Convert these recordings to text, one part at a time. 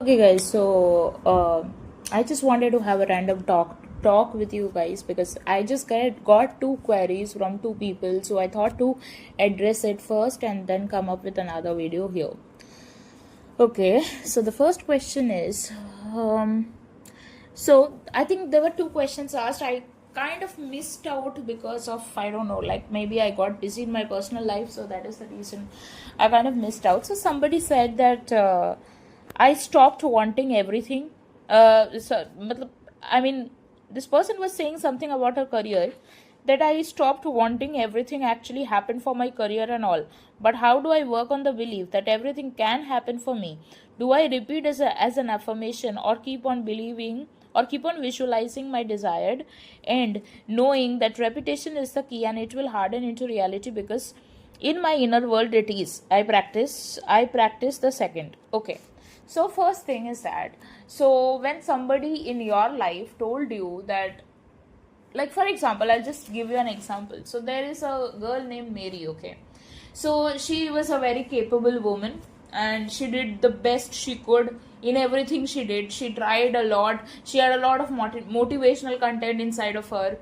Okay, guys. I just wanted to have a random talk with you guys because I just got two queries from two people. So I thought to address it first and then come up with another video here. Okay. So the first question is, um, so I think there were two questions asked. I kind of missed out because of, I don't know, like maybe I got busy in my personal life, so that is the reason I kind of missed out. So somebody said that I stopped wanting everything. I mean, this person was saying something about her career, that I stopped wanting everything actually happened for my career and all. But how do I work on the belief that everything can happen for me? Do I repeat as an affirmation, or keep on believing, or keep on visualizing my desired and knowing that repetition is the key and it will harden into reality? Because in my inner world it is. I practice the second. Okay. So first thing is that, so when somebody in your life told you that, like for example, I'll just give you an example. So there is a girl named Mary. Okay, so she was a very capable woman, and she did the best she could in everything she did. She tried a lot. She had a lot of motivational content inside of her.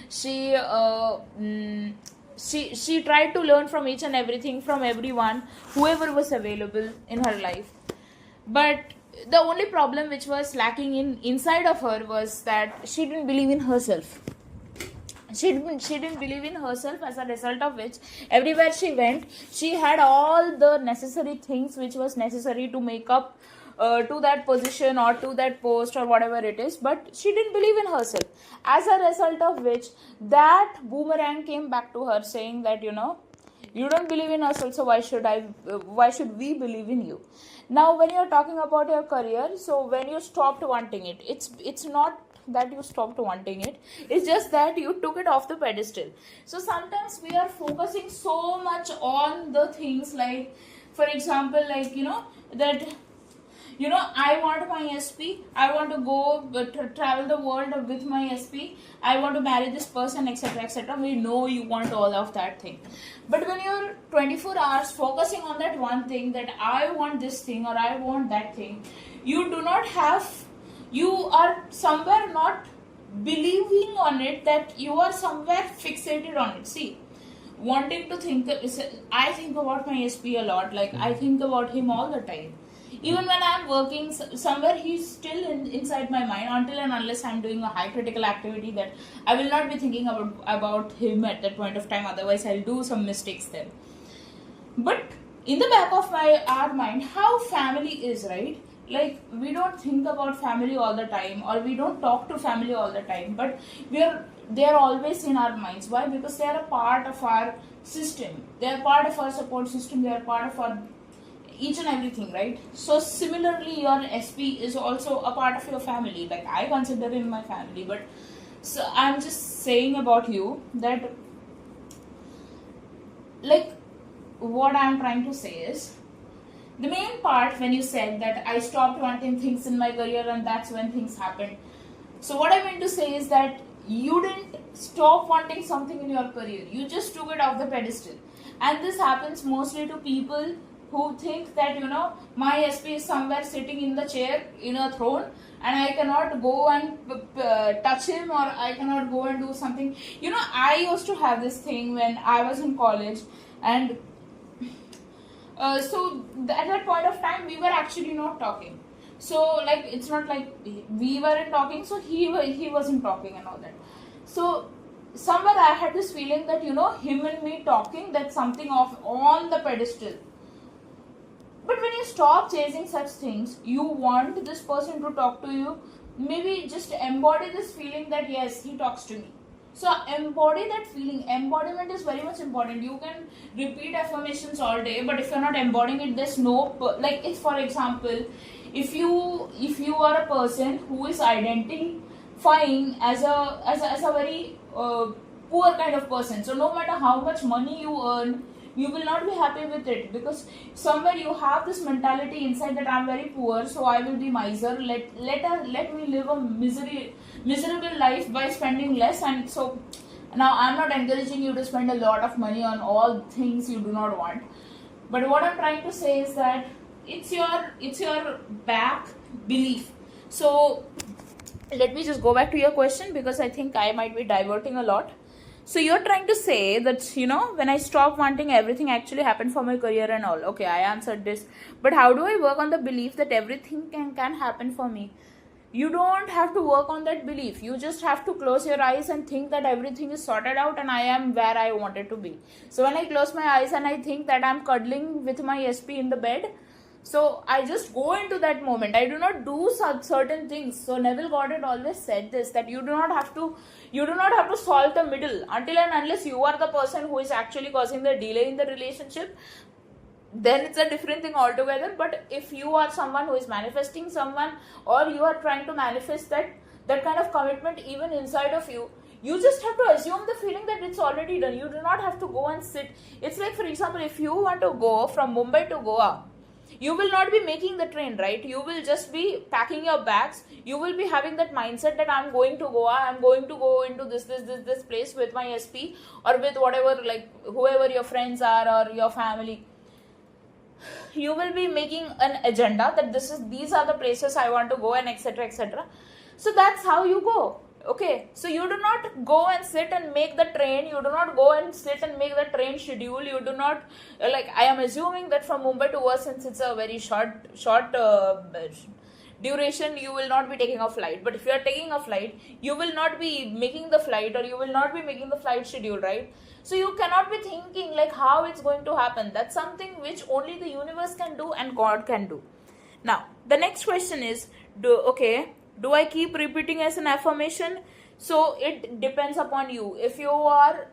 she uh, mm, she tried to learn from each and everything, from everyone, whoever was available in her life. But the only problem which was lacking inside of her was that she didn't believe in herself. She didn't believe in herself, as a result of which everywhere she went, she had all the necessary things which was necessary to make up to that position or to that post or whatever it is, but she didn't believe in herself. As a result of which, that boomerang came back to her, saying that, you don't believe in us also, why should we believe in you? Now when you're talking about your career, so when you stopped wanting it, it's not that you stopped wanting it, it's just that you took it off the pedestal. So sometimes we are focusing so much on the things, like for example, like that, I want my SP, I want to go travel the world with my SP, I want to marry this person, etc., etc. We know you want all of that thing, but when you're 24 hours focusing on that one thing, that I want this thing or I want that thing, you do not have, you are somewhere not believing on it, that you are somewhere fixated on it. See, wanting to think, I think about my SP a lot, like I think about him all the time. Even when I'm working somewhere, he's still inside my mind, until and unless I'm doing a high critical activity, that I will not be thinking about him at that point of time, otherwise I'll do some mistakes there. But in the back of our mind, how family is, right? Like we don't think about family all the time, or we don't talk to family all the time, but they're always in our minds. Why? Because they're a part of our system, they're part of our support system, they're part of our each and everything, right? So similarly, your SP is also a part of your family, like I consider in my family. But so I'm just saying about you that, like, what I'm trying to say is, the main part when you said that I stopped wanting things in my career and that's when things happened. So what I meant to say is that you didn't stop wanting something in your career, you just took it off the pedestal. And this happens mostly to people who think that, my SP is somewhere sitting in the chair in a throne, and I cannot go and touch him, or I cannot go and do something. I used to have this thing when I was in college, and at that point of time we were actually not talking. So like, it's not like we weren't talking, so he wasn't talking and all that. So somewhere I had this feeling that, him and me talking, that's something off on the pedestal. But when you stop chasing such things, you want this person to talk to you, maybe just embody this feeling that yes, he talks to me. So embody that feeling. Embodiment is very much important. You can repeat affirmations all day, but if you're not embodying it, there's no like, if for example, if you are a person who is identifying as a very poor kind of person, so no matter how much money you earn, you will not be happy with it, because somewhere you have this mentality inside that I'm very poor, so I will be miser. Let me live a miserable life by spending less. And so now I'm not encouraging you to spend a lot of money on all things you do not want, but what I'm trying to say is that it's your back belief. So let me just go back to your question, because I think I might be diverting a lot. So you're trying to say that, when I stop wanting, everything actually happened for my career and all. Okay, I answered this. But how do I work on the belief that everything can happen for me? You don't have to work on that belief. You just have to close your eyes and think that everything is sorted out and I am where I wanted to be. So when I close my eyes and I think that I'm cuddling with my SP in the bed, so I just go into that moment. I do not do certain things. So Neville Goddard always said this, that you do not have to solve the middle until and unless you are the person who is actually causing the delay in the relationship. Then it's a different thing altogether. But if you are someone who is manifesting someone, or you are trying to manifest that kind of commitment even inside of you, you just have to assume the feeling that it's already done. You do not have to go and sit. It's like, for example, if you want to go from Mumbai to Goa, you will not be making the train, right? You will just be packing your bags. You will be having that mindset that I'm going to Goa, I'm going to go into this place with my SP, or with whatever, like whoever your friends are or your family. You will be making an agenda that these are the places I want to go, and etc, etc. So that's how you go. Okay, so you do not go and sit and make the train. You do not go and sit and make the train schedule. You do not, like, I am assuming that from Mumbai to us, since it's a very short duration, you will not be taking a flight. But if you are taking a flight, you will not be making the flight, or you will not be making the flight schedule, right? So you cannot be thinking like how it's going to happen. That's something which only the universe can do and God can do. Now the next question is, do I keep repeating as an affirmation? So it depends upon you. If you're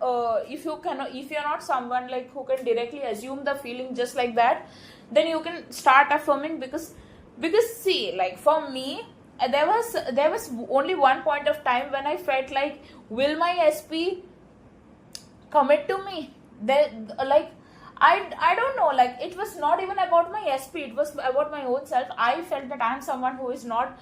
not someone like who can directly assume the feeling just like that, then you can start affirming, because see, like for me, there was only one point of time when I felt like, will my SP commit to me? Like, I don't know, like it was not even about my SP, it was about my own self. I felt that I am someone who is not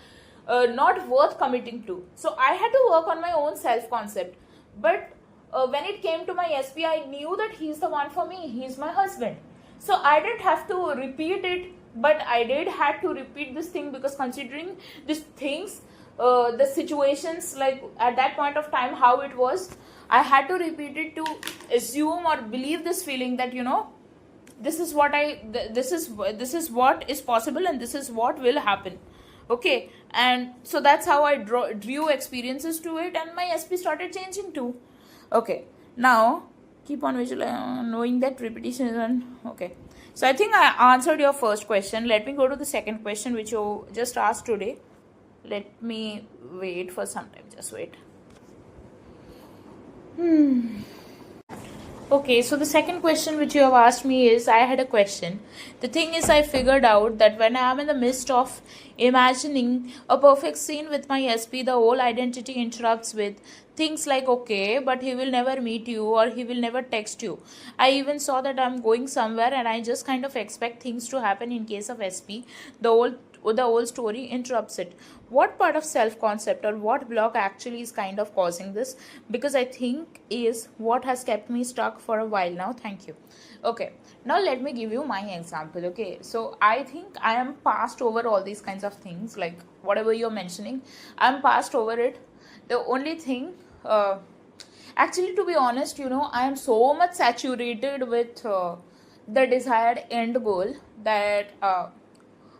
worth committing to. So I had to work on my own self concept. But when it came to my SP, I knew that he's the one for me. He's my husband. So I didn't have to repeat it, but I did had to repeat this thing, because considering these things, the situations, like at that point of time how it was, I had to repeat it to assume or believe this feeling that this is what what is possible, and this is what will happen. Okay, and so that's how I drew experiences to it, and my SP started changing too. Okay, now keep on visualizing, knowing that repetition is on. Okay, so I think I answered your first question. Let me go to the second question which you just asked today. Let me wait for some time. Just wait. Okay, so the second question which you have asked me is, I had a question. The thing is, I figured out that when I am in the midst of imagining a perfect scene with my SP, the whole identity interrupts with things like, okay, but he will never meet you, or he will never text you. I even saw that I'm going somewhere and I just kind of expect things to happen in case of SP. The whole story interrupts it. What part of self concept or what block actually is kind of causing this? Because I think is what has kept me stuck for a while now. Thank you. Okay, now let me give you my example. Okay, so I think I am past over all these kinds of things, like whatever you're mentioning, I'm past over it. The only thing, actually, to be honest, I am so much saturated with the desired end goal that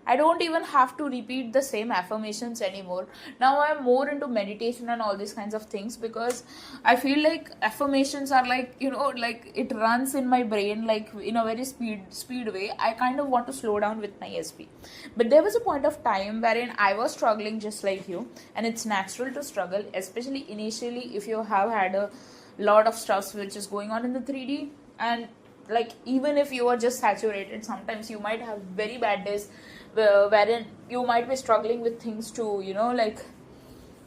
I don't even have to repeat the same affirmations anymore. Now I'm more into meditation and all these kinds of things, because I feel like affirmations are like, like it runs in my brain like in a very speed way. I kind of want to slow down with my SP. But there was a point of time wherein I was struggling just like you, and it's natural to struggle, especially initially if you have had a lot of stuff which is going on in the 3D. And like, even if you are just saturated, sometimes you might have very bad days wherein you might be struggling with things too, like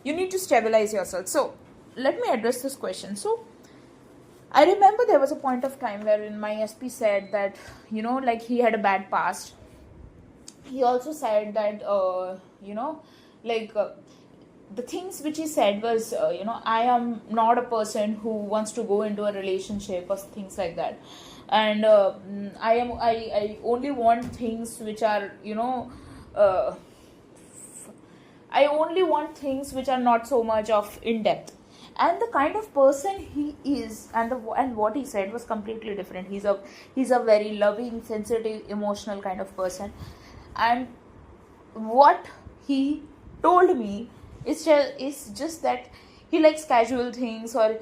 you need to stabilize yourself. So let me address this question. So I remember there was a point of time wherein my SP said that, like he had a bad past. He also said that, the things which he said was, I am not a person who wants to go into a relationship or things like that. And I only want things which are, I only want things which are not so much of in depth. And the kind of person he is, and what he said was completely different. He's a very loving, sensitive, emotional kind of person. And what he told me is just that he likes casual things, or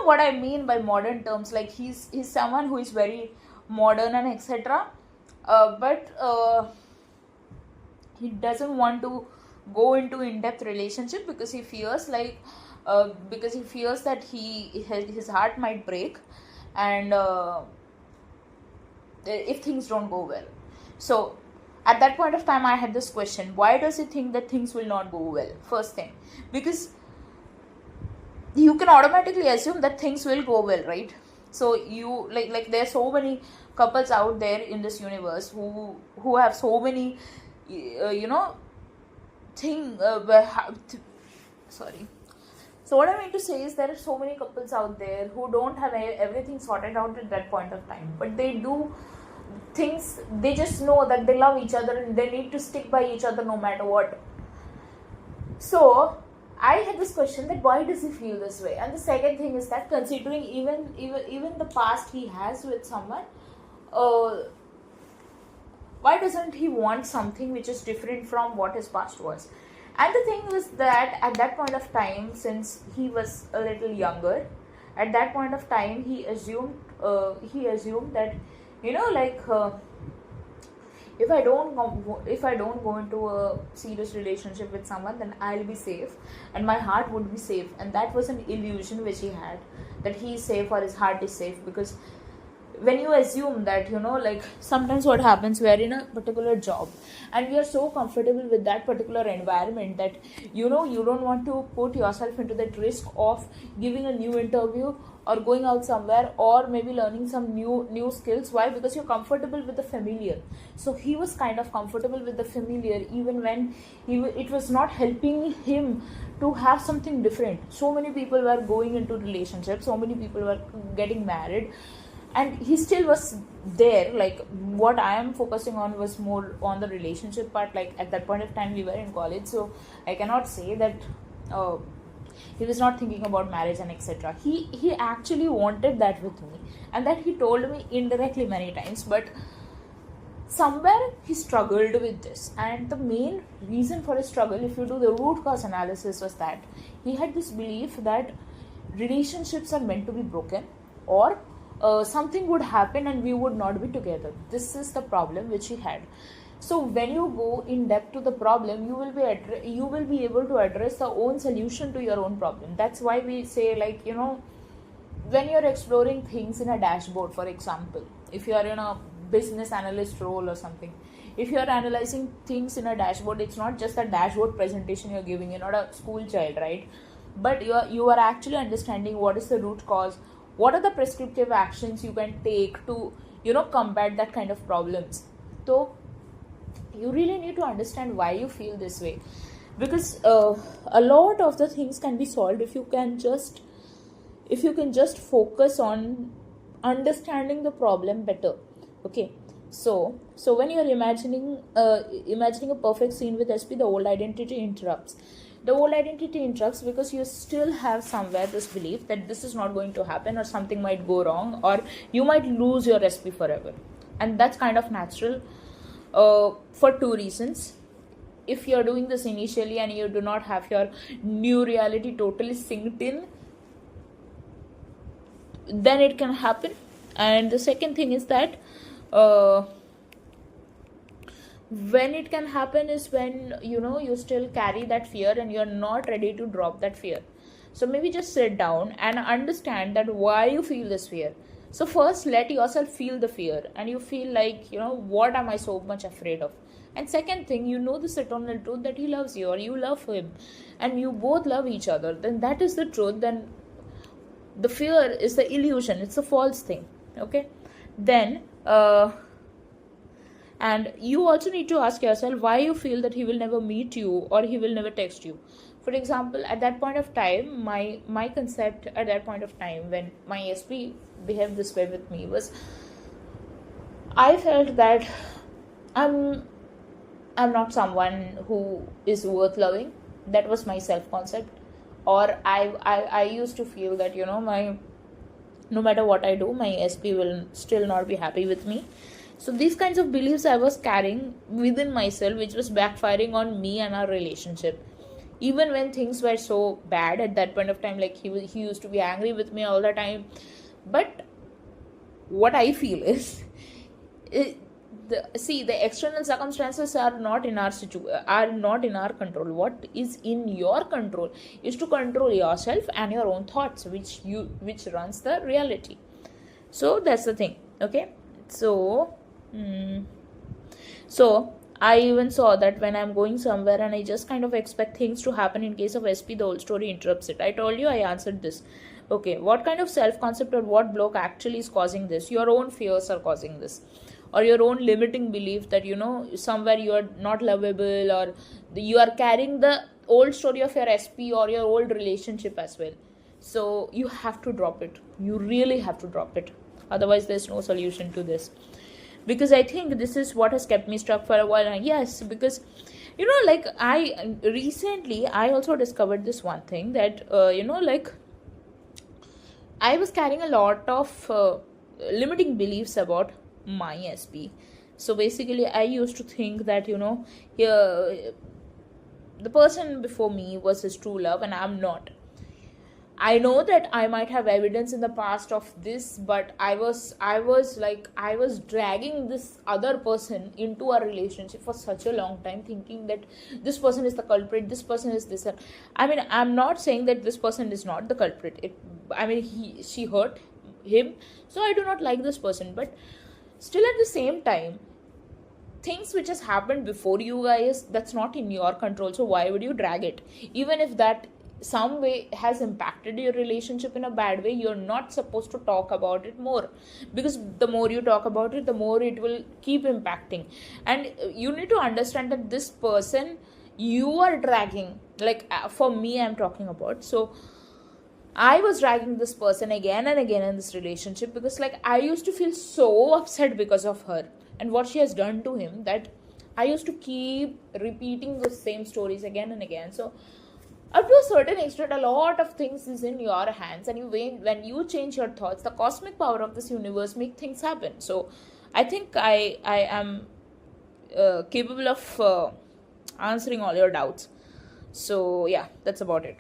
what I mean by modern terms, like he's someone who is very modern and etc. But he doesn't want to go into in-depth relationship because he fears that his heart might break, and if things don't go well. So at that point of time I had this question: why does he think that things will not go well? First thing, because you can automatically assume that things will go well, right? So you like there are so many couples out there in this universe who have so many you know thing sorry. So what I mean to say is there are so many couples out there who don't have everything sorted out at that point of time, but they do things. They just know that they love each other and they need to stick by each other no matter what. So I had this question that why does he feel this way? And the second thing is that considering even the past he has with someone, uh, why doesn't he want something which is different from what his past was? And the thing was that at that point of time, since he was a little younger, at that point of time he assumed that like if I don't go into a serious relationship with someone, then I'll be safe and my heart would be safe. And that was an illusion which he had, that he is safe or his heart is safe. Because when you assume that, like sometimes what happens, we are in a particular job and we are so comfortable with that particular environment that you don't want to put yourself into that risk of giving a new interview or going out somewhere or maybe learning some new skills. Why? Because you're comfortable with the familiar. So he was kind of comfortable with the familiar, even when it was not helping him to have something different. So many people were going into relationships, so many people were getting married, and he still was there. Like what I am focusing on was more on the relationship part. Like at that point of time we were in college, so I cannot say that uh, he was not thinking about marriage and etc. He actually wanted that with me, and that he told me indirectly many times. But somewhere he struggled with this, and the main reason for his struggle, if you do the root cause analysis, was that he had this belief that relationships are meant to be broken, or something would happen and we would not be together. This is the problem which he had. So when you go in depth to the problem, you will be able to address the own solution to your own problem. That's why we say, like, when you're exploring things in a dashboard, for example, if you are in a business analyst role or something, if you're analyzing things in a dashboard, it's not just a dashboard presentation you're giving. You're not a school child, right? But you are actually understanding what is the root cause, what are the prescriptive actions you can take to combat that kind of problems. So you really need to understand why you feel this way, because a lot of the things can be solved if you can just focus on understanding the problem better. Okay, so when you're imagining a perfect scene with SP, the old identity interrupts. The old identity interrupts because you still have somewhere this belief that this is not going to happen, or something might go wrong, or you might lose your SP forever. And that's kind of natural for two reasons. If you're doing this initially and you do not have your new reality totally synced in, then it can happen. And the second thing is that when it can happen is when you still carry that fear and you're not ready to drop that fear. So maybe just sit down and understand that why you feel this fear. So first, let yourself feel the fear, and you feel like, what am I so much afraid of? And second thing, this eternal truth that he loves you or you love him, and you both love each other. Then that is the truth. Then the fear is the illusion, it's a false thing. Okay, then and you also need to ask yourself why you feel that he will never meet you or he will never text you. For example, at that point of time, my concept at that point of time when my SP behaved this way with me was, I felt that I'm I'm not someone who is worth loving. That was my self concept. Or I used to feel that, my no matter what I do, my SP will still not be happy with me. So these kinds of beliefs I was carrying within myself, which was backfiring on me and our relationship. Even when things were so bad at that point of time, like he used to be angry with me all the time. But what I feel is, it, the external circumstances are not in are not in our control. What is in your control is to control yourself and your own thoughts, which runs the reality. So that's the thing. Okay. So mm, so I even saw that when I'm going somewhere and I just kind of expect things to happen in case of SP, the whole story interrupts it. I told you, I answered this. Okay, what kind of self concept or what block actually is causing this? Your own fears are causing this, or your own limiting belief that, somewhere you are not lovable, or you are carrying the old story of your SP or your old relationship as well. So you have to drop it. You really have to drop it. Otherwise, there's no solution to this. Because I think this is what has kept me stuck for a while. And yes, because like I recently I also discovered this one thing that like I was carrying a lot of limiting beliefs about my SP. So basically, I used to think that, the person before me was his true love, and I'm not. I know that I might have evidence in the past of this, but I was dragging this other person into a relationship for such a long time, thinking that this person is the culprit, this person is this. I mean, I'm not saying that this person is not the culprit. She hurt him, so I do not like this person. But still, at the same time, things which has happened before you guys, that's not in your control. So why would you drag it? Even if that some way has impacted your relationship in a bad way, you're not supposed to talk about it more, because the more you talk about it, the more it will keep impacting. And you need to understand that this person you are dragging, like for me I'm talking about. So I was dragging this person again and again in this relationship, because like I used to feel so upset because of her and what she has done to him, that I used to keep repeating the same stories again and again. So up to a certain extent, a lot of things is in your hands, and when you change your thoughts, the cosmic power of this universe make things happen. So I think I am capable of answering all your doubts. So yeah, that's about it.